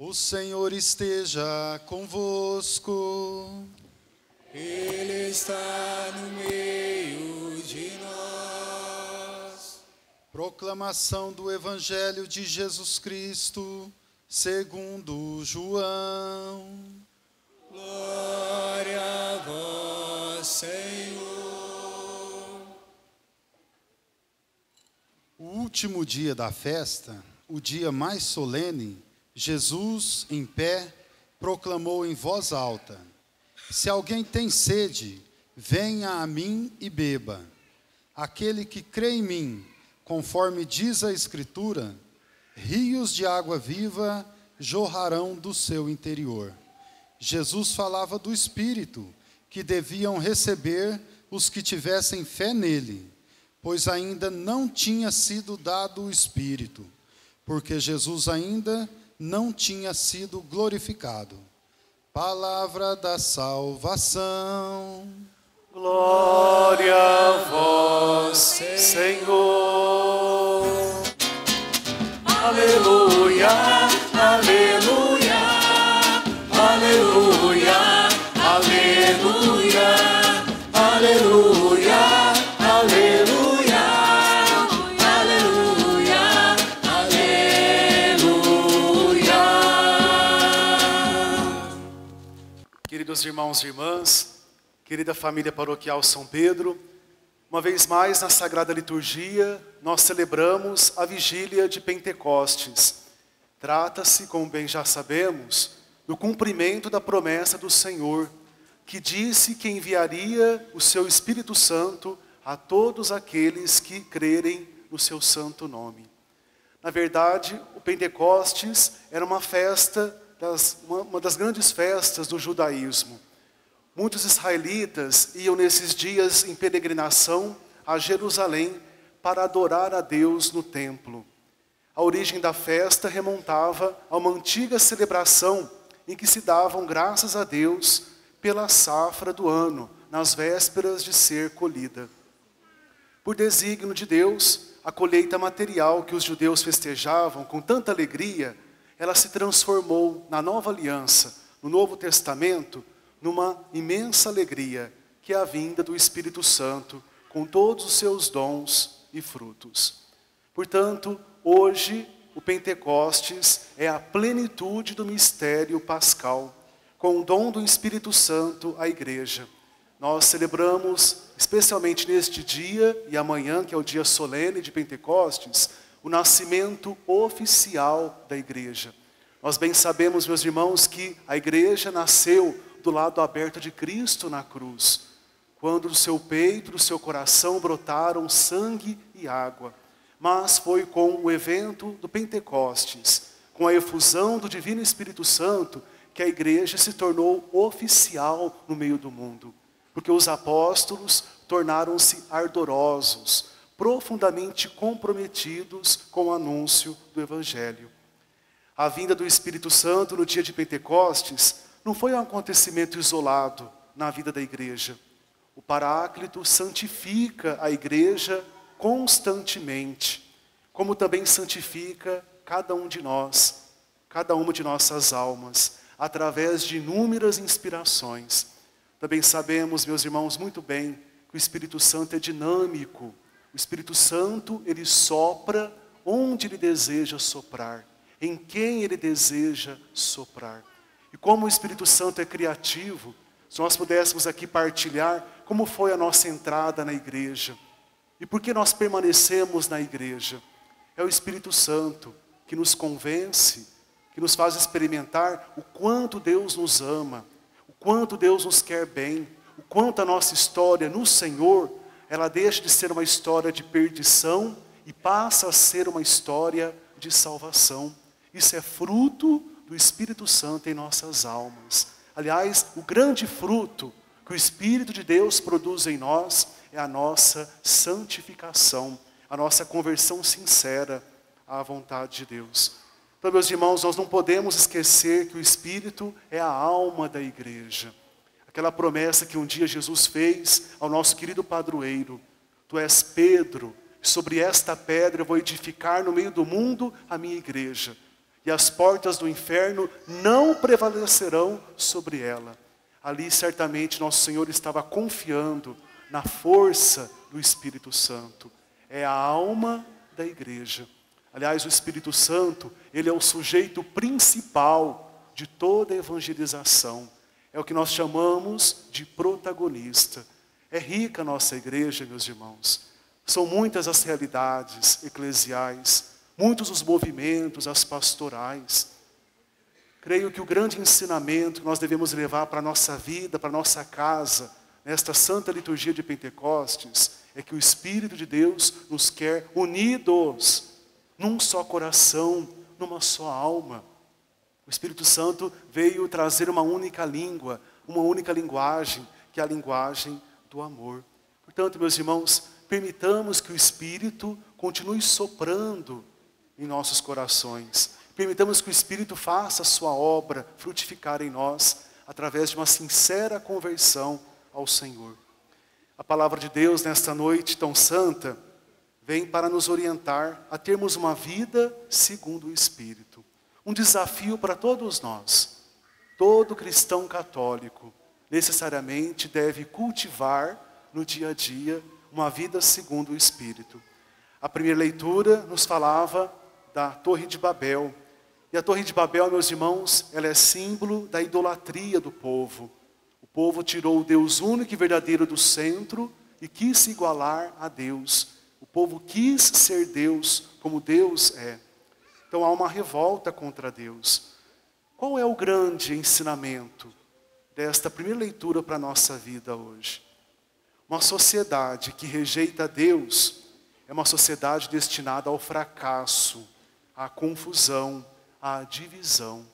O Senhor esteja convosco. Ele está no meio de nós. Proclamação do Evangelho de Jesus Cristo, segundo João. Glória a vós, Senhor. O último dia da festa, o dia mais solene, Jesus, em pé, proclamou em voz alta: Se alguém tem sede, venha a mim e beba. Aquele que crê em mim, conforme diz a Escritura, rios de água viva jorrarão do seu interior. Jesus falava do Espírito, que deviam receber os que tivessem fé nele, pois ainda não tinha sido dado o Espírito, porque Jesus ainda não tinha sido glorificado. Palavra da salvação. Glória a vós, Senhor. Aleluia, aleluia, aleluia, aleluia, aleluia, aleluia, aleluia, aleluia. Queridos irmãos e irmãs, querida família paroquial São Pedro, uma vez mais na Sagrada Liturgia, nós celebramos a vigília de Pentecostes. Trata-se, como bem já sabemos, do cumprimento da promessa do Senhor, que disse que enviaria o seu Espírito Santo a todos aqueles que crerem no seu santo nome. Na verdade, o Pentecostes era uma das grandes festas do judaísmo. Muitos israelitas iam nesses dias em peregrinação a Jerusalém para adorar a Deus no templo. A origem da festa remontava a uma antiga celebração em que se davam graças a Deus pela safra do ano, nas vésperas de ser colhida. Por desígnio de Deus, a colheita material que os judeus festejavam com tanta alegria, ela se transformou na nova aliança, no Novo Testamento, numa imensa alegria, que é a vinda do Espírito Santo, com todos os seus dons e frutos. Portanto, hoje, o Pentecostes é a plenitude do mistério pascal, com o dom do Espírito Santo à Igreja. Nós celebramos, especialmente neste dia e amanhã, que é o dia solene de Pentecostes, o nascimento oficial da Igreja. Nós bem sabemos, meus irmãos, que a Igreja nasceu do lado aberto de Cristo na cruz, quando do seu peito, do seu coração brotaram sangue e água. Mas foi com o evento do Pentecostes, com a efusão do Divino Espírito Santo, que a Igreja se tornou oficial no meio do mundo. Porque os apóstolos tornaram-se ardorosos, profundamente comprometidos com o anúncio do Evangelho. A vinda do Espírito Santo no dia de Pentecostes não foi um acontecimento isolado na vida da igreja. O Paráclito santifica a igreja constantemente, como também santifica cada um de nós, cada uma de nossas almas, através de inúmeras inspirações. Também sabemos, meus irmãos, muito bem, que o Espírito Santo é dinâmico. O Espírito Santo, ele sopra onde ele deseja soprar, em quem ele deseja soprar. E como o Espírito Santo é criativo, se nós pudéssemos aqui partilhar como foi a nossa entrada na igreja. E por que nós permanecemos na igreja? É o Espírito Santo que nos convence, que nos faz experimentar o quanto Deus nos ama, o quanto Deus nos quer bem, o quanto a nossa história no Senhor, ela deixa de ser uma história de perdição e passa a ser uma história de salvação. Isso é fruto do Espírito Santo em nossas almas. Aliás, o grande fruto que o Espírito de Deus produz em nós é a nossa santificação, a nossa conversão sincera à vontade de Deus. Então, meus irmãos, nós não podemos esquecer que o Espírito é a alma da igreja. Aquela promessa que um dia Jesus fez ao nosso querido padroeiro: Tu és Pedro, sobre esta pedra eu vou edificar no meio do mundo a minha igreja. e as portas do inferno não prevalecerão sobre ela. Ali certamente nosso Senhor estava confiando na força do Espírito Santo. É a alma da igreja. Aliás, o Espírito Santo, ele é o sujeito principal de toda a evangelização. É o que nós chamamos de protagonista. É rica a nossa igreja, meus irmãos. São muitas as realidades eclesiais, muitos os movimentos, as pastorais. Creio que o grande ensinamento que nós devemos levar para a nossa vida, para a nossa casa, nesta santa liturgia de Pentecostes, é que o Espírito de Deus nos quer unidos, num só coração, numa só alma. O Espírito Santo veio trazer uma única língua, uma única linguagem, que é a linguagem do amor. Portanto, meus irmãos, permitamos que o Espírito continue soprando em nossos corações. Permitamos que o Espírito faça a sua obra frutificar em nós, através de uma sincera conversão ao Senhor. A palavra de Deus nesta noite tão santa vem para nos orientar a termos uma vida segundo o Espírito. Um desafio para todos nós. Todo cristão católico necessariamente deve cultivar no dia a dia uma vida segundo o Espírito. A primeira leitura nos falava da Torre de Babel. E a Torre de Babel, meus irmãos, ela é símbolo da idolatria do povo. O povo tirou o Deus único e verdadeiro do centro e quis se igualar a Deus. O povo quis ser Deus como Deus é. Então há uma revolta contra Deus. Qual é o grande ensinamento desta primeira leitura para a nossa vida hoje? Uma sociedade que rejeita Deus é uma sociedade destinada ao fracasso, à confusão, à divisão.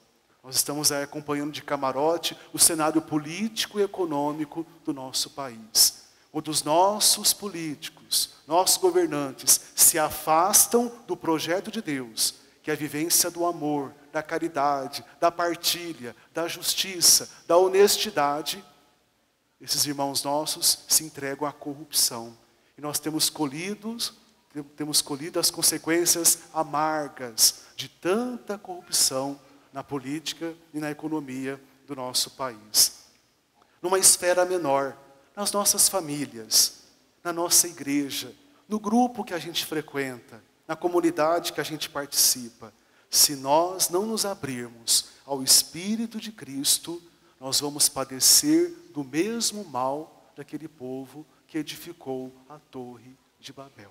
Nós estamos aí acompanhando de camarote o cenário político e econômico do nosso país. Onde os nossos políticos, nossos governantes se afastam do projeto de Deus, que é a vivência do amor, da caridade, da partilha, da justiça, da honestidade. Esses irmãos nossos se entregam à corrupção. E nós temos colhido as consequências amargas de tanta corrupção na política e na economia do nosso país. Numa esfera menor, nas nossas famílias, na nossa igreja, no grupo que a gente frequenta, na comunidade que a gente participa. Se nós não nos abrirmos ao Espírito de Cristo, nós vamos padecer do mesmo mal daquele povo que edificou a Torre de Babel.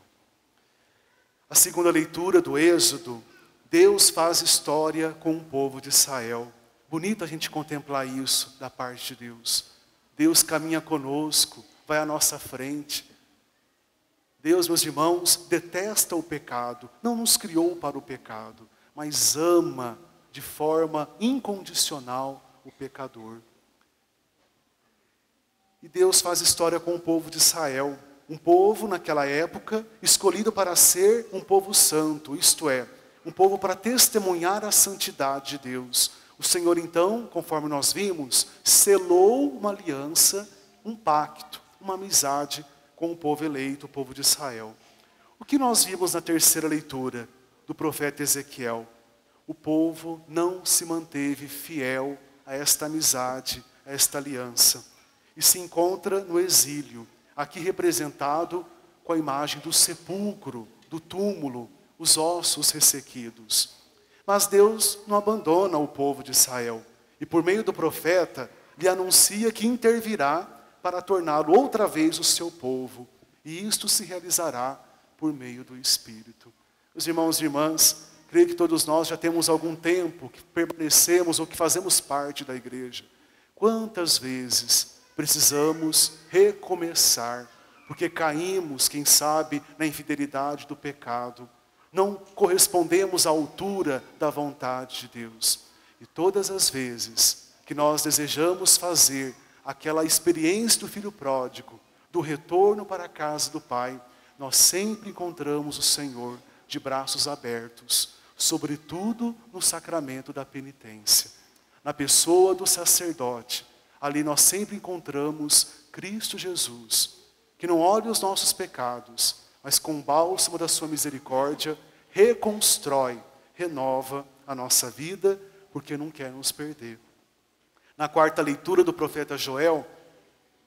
A segunda leitura do Êxodo, Deus faz história com o povo de Israel. Bonito a gente contemplar isso da parte de Deus. Deus caminha conosco, vai à nossa frente. Deus, meus irmãos, detesta o pecado, não nos criou para o pecado, mas ama de forma incondicional o pecador. E Deus faz história com o povo de Israel, um povo naquela época escolhido para ser um povo santo, isto é, um povo para testemunhar a santidade de Deus. O Senhor então, conforme nós vimos, selou uma aliança, um pacto, uma amizade com o povo eleito, o povo de Israel. O que nós vimos na terceira leitura do profeta Ezequiel? O povo não se manteve fiel a esta amizade, a esta aliança. E se encontra no exílio, aqui representado com a imagem do sepulcro, do túmulo, os ossos ressequidos. Mas Deus não abandona o povo de Israel. E por meio do profeta, lhe anuncia que intervirá para torná-lo outra vez o seu povo. E isto se realizará por meio do Espírito. Meus irmãos e irmãs, creio que todos nós já temos algum tempo que permanecemos ou que fazemos parte da igreja. Quantas vezes precisamos recomeçar, porque caímos, quem sabe, na infidelidade do pecado. Não correspondemos à altura da vontade de Deus. E todas as vezes que nós desejamos fazer aquela experiência do filho pródigo, do retorno para a casa do Pai, nós sempre encontramos o Senhor de braços abertos, sobretudo no sacramento da penitência. Na pessoa do sacerdote, ali nós sempre encontramos Cristo Jesus, que não olha os nossos pecados, mas com o bálsamo da sua misericórdia, reconstrói, renova a nossa vida, porque não quer nos perder. Na quarta leitura do profeta Joel,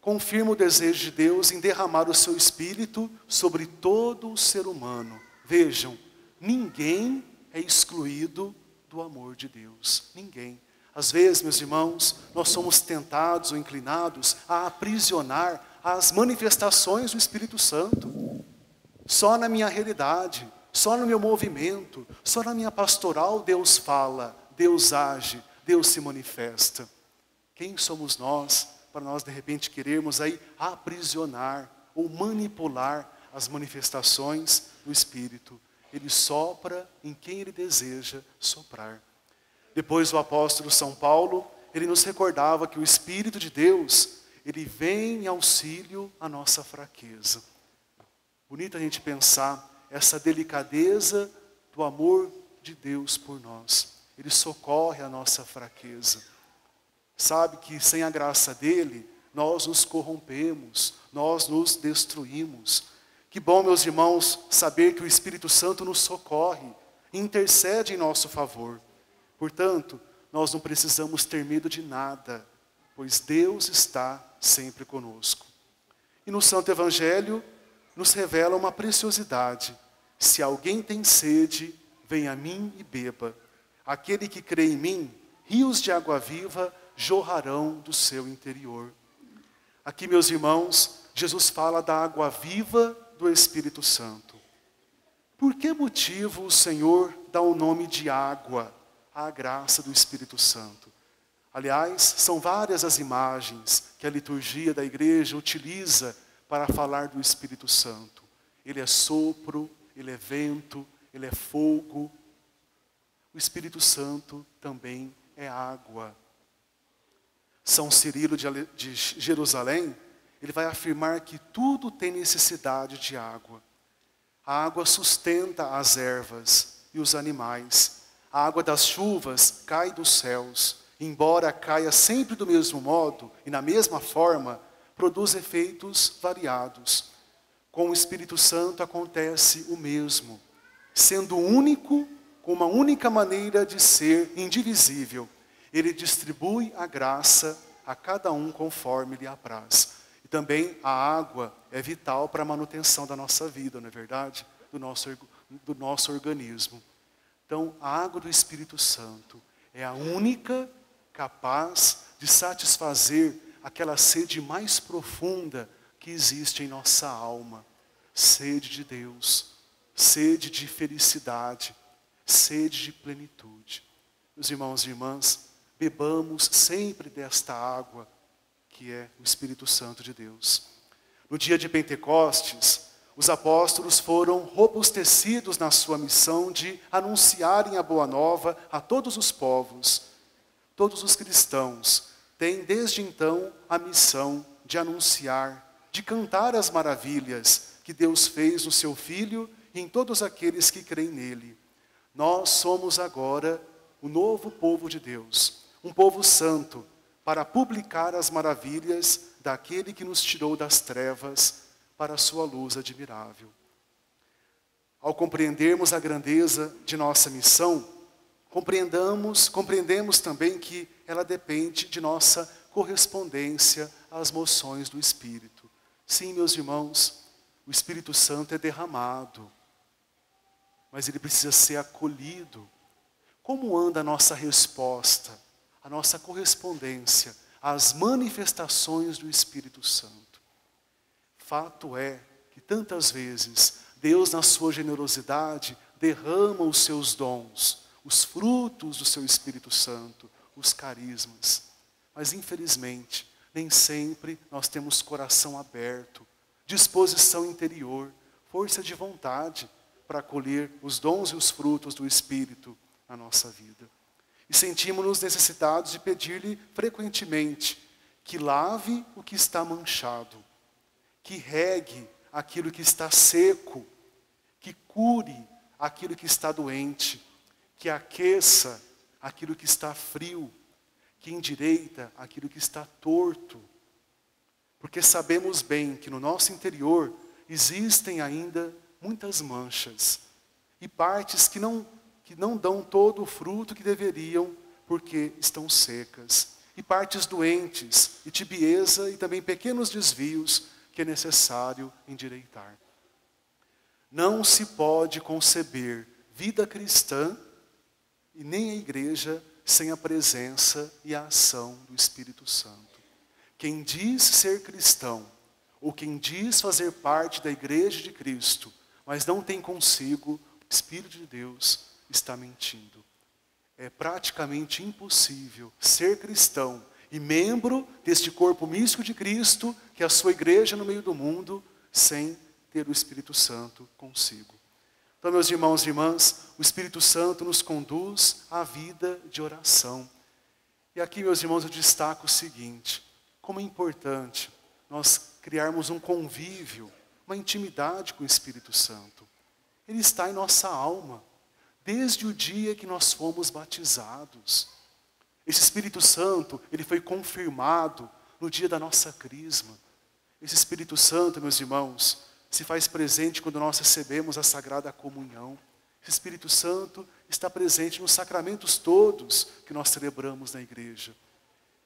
confirma o desejo de Deus em derramar o seu Espírito sobre todo o ser humano. Vejam, ninguém é excluído do amor de Deus. Ninguém. Às vezes, meus irmãos, nós somos tentados ou inclinados a aprisionar as manifestações do Espírito Santo. Só na minha realidade, só no meu movimento, só na minha pastoral Deus fala, Deus age, Deus se manifesta. Quem somos nós para nós de repente querermos aí aprisionar ou manipular as manifestações do Espírito? Ele sopra em quem ele deseja soprar. Depois o apóstolo São Paulo, ele nos recordava que o Espírito de Deus, ele vem em auxílio à nossa fraqueza. Bonito a gente pensar essa delicadeza do amor de Deus por nós. Ele socorre a nossa fraqueza. Sabe que sem a graça dele, nós nos corrompemos, nós nos destruímos. Que bom, meus irmãos, saber que o Espírito Santo nos socorre, intercede em nosso favor. Portanto, nós não precisamos ter medo de nada, pois Deus está sempre conosco. E no Santo Evangelho, nos revela uma preciosidade. Se alguém tem sede, venha a mim e beba. Aquele que crê em mim, rios de água viva jorrarão do seu interior. Aqui, meus irmãos, Jesus fala da água viva do Espírito Santo. Por que motivo o Senhor dá o nome de água à graça do Espírito Santo? Aliás, são várias as imagens que a liturgia da igreja utiliza para falar do Espírito Santo. Ele é sopro, ele é vento, ele é fogo. O Espírito Santo também é água. São Cirilo de Jerusalém, ele vai afirmar que tudo tem necessidade de água. A água sustenta as ervas e os animais. A água das chuvas cai dos céus. Embora caia sempre do mesmo modo e na mesma forma, produz efeitos variados. Com o Espírito Santo acontece o mesmo. Sendo único, com uma única maneira de ser, indivisível, ele distribui a graça a cada um conforme lhe apraz. E também a água é vital para a manutenção da nossa vida, não é verdade? Do nosso organismo. Então, a água do Espírito Santo é a única capaz de satisfazer aquela sede mais profunda que existe em nossa alma. Sede de Deus, sede de felicidade, sede de plenitude. Meus irmãos e irmãs, bebamos sempre desta água que é o Espírito Santo de Deus. No dia de Pentecostes, os apóstolos foram robustecidos na sua missão de anunciarem a boa nova a todos os povos. Todos os cristãos têm desde então a missão de anunciar, de cantar as maravilhas que Deus fez no seu Filho e em todos aqueles que creem nele. Nós somos agora o novo povo de Deus, um povo santo, para publicar as maravilhas daquele que nos tirou das trevas para a sua luz admirável. Ao compreendermos a grandeza de nossa missão, compreendemos também que ela depende de nossa correspondência às moções do Espírito. Sim, meus irmãos, o Espírito Santo é derramado, mas ele precisa ser acolhido. Como anda a nossa resposta, a nossa correspondência às manifestações do Espírito Santo? Fato é que tantas vezes Deus, na sua generosidade, derrama os seus dons, os frutos do seu Espírito Santo, os carismas. Mas infelizmente, nem sempre nós temos coração aberto, disposição interior, força de vontade para acolher os dons e os frutos do Espírito na nossa vida. E sentimos-nos necessitados de pedir-lhe frequentemente que lave o que está manchado, que regue aquilo que está seco, que cure aquilo que está doente, que aqueça aquilo que está frio, que endireita aquilo que está torto. Porque sabemos bem que no nosso interior existem ainda muitas manchas e partes que não que não dão todo o fruto que deveriam, porque estão secas. E partes doentes, e tibieza, e também pequenos desvios que é necessário endireitar. Não se pode conceber vida cristã e nem a igreja sem a presença e a ação do Espírito Santo. Quem diz ser cristão, ou quem diz fazer parte da igreja de Cristo, mas não tem consigo o Espírito de Deus, está mentindo. É praticamente impossível ser cristão e membro deste corpo místico de Cristo, que é a sua igreja no meio do mundo, sem ter o Espírito Santo consigo. Então, meus irmãos e irmãs, o Espírito Santo nos conduz à vida de oração. E aqui, meus irmãos, eu destaco o seguinte: como é importante nós criarmos um convívio, uma intimidade com o Espírito Santo. Ele está em nossa alma, desde o dia que nós fomos batizados. Esse Espírito Santo, ele foi confirmado no dia da nossa crisma. Esse Espírito Santo, meus irmãos, se faz presente quando nós recebemos a Sagrada Comunhão. Esse Espírito Santo está presente nos sacramentos todos que nós celebramos na igreja.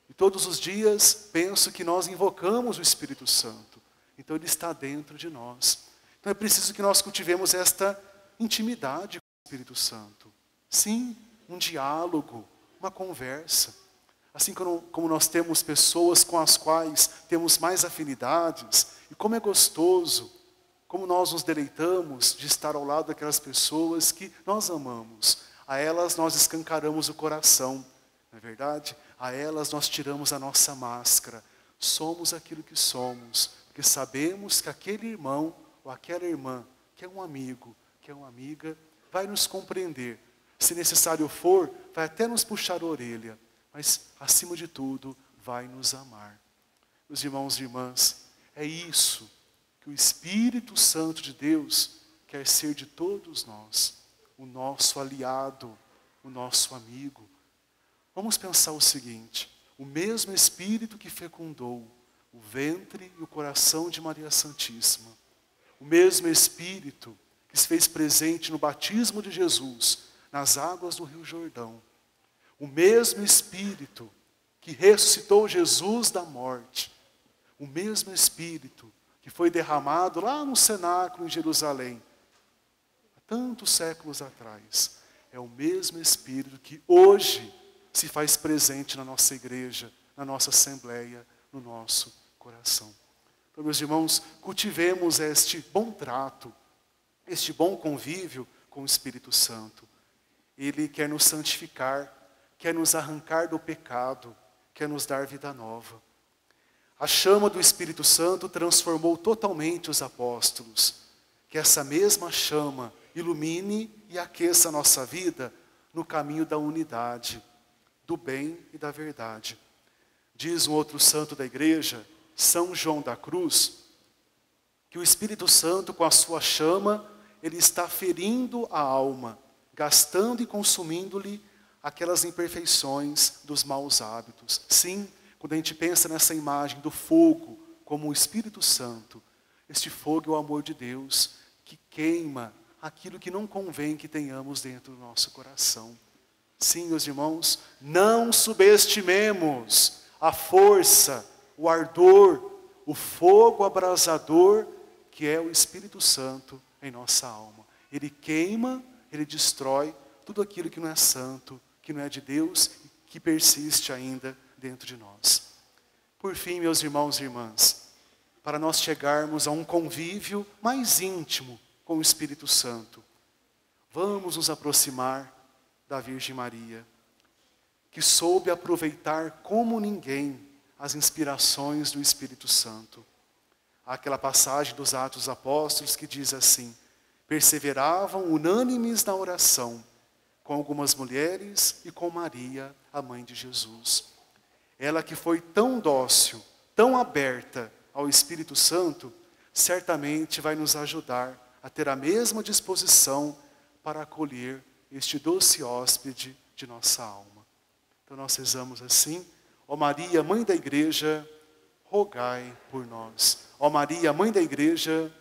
E todos os dias penso que nós invocamos o Espírito Santo. Então ele está dentro de nós. Então é preciso que nós cultivemos esta intimidade com o Espírito Santo. Sim, um diálogo, uma conversa. Assim como nós temos pessoas com as quais temos mais afinidades, e como é gostoso, como nós nos deleitamos de estar ao lado daquelas pessoas que nós amamos. A elas nós escancaramos o coração, não é verdade? A elas nós tiramos a nossa máscara. Somos aquilo que somos, porque sabemos que aquele irmão ou aquela irmã, que é um amigo, que é uma amiga, vai nos compreender. Se necessário for, vai até nos puxar a orelha, mas acima de tudo, vai nos amar. Meus irmãos e irmãs, é isso que o Espírito Santo de Deus quer ser de todos nós, o nosso aliado, o nosso amigo. Vamos pensar o seguinte: o mesmo Espírito que fecundou o ventre e o coração de Maria Santíssima, o mesmo Espírito que se fez presente no batismo de Jesus, nas águas do Rio Jordão, o mesmo Espírito que ressuscitou Jesus da morte, o mesmo Espírito que foi derramado lá no cenáculo em Jerusalém, há tantos séculos atrás, é o mesmo Espírito que hoje se faz presente na nossa igreja, na nossa assembleia, no nosso coração. Então, meus irmãos, cultivemos este bom trato, este bom convívio com o Espírito Santo. Ele quer nos santificar, quer nos arrancar do pecado, quer nos dar vida nova. A chama do Espírito Santo transformou totalmente os apóstolos. Que essa mesma chama ilumine e aqueça a nossa vida no caminho da unidade, do bem e da verdade. Diz um outro santo da igreja, São João da Cruz, que o Espírito Santo, com a sua chama, ele está ferindo a alma, gastando e consumindo-lhe aquelas imperfeições dos maus hábitos. Sim, quando a gente pensa nessa imagem do fogo como o Espírito Santo, este fogo é o amor de Deus que queima aquilo que não convém que tenhamos dentro do nosso coração. Sim, meus irmãos, não subestimemos a força, o ardor, o fogo abrasador que é o Espírito Santo em nossa alma. Ele queima, ele destrói tudo aquilo que não é santo, que não é de Deus, que persiste ainda dentro de nós. Por fim, meus irmãos e irmãs, para nós chegarmos a um convívio mais íntimo com o Espírito Santo, vamos nos aproximar da Virgem Maria, que soube aproveitar como ninguém as inspirações do Espírito Santo. Há aquela passagem dos Atos dos Apóstolos que diz assim: perseveravam unânimes na oração, com algumas mulheres e com Maria, a mãe de Jesus. Ela que foi tão dócil, tão aberta ao Espírito Santo, certamente vai nos ajudar a ter a mesma disposição para acolher este doce hóspede de nossa alma. Então nós rezamos assim: ó Maria, Mãe da Igreja, rogai por nós. Ó Maria, Mãe da Igreja,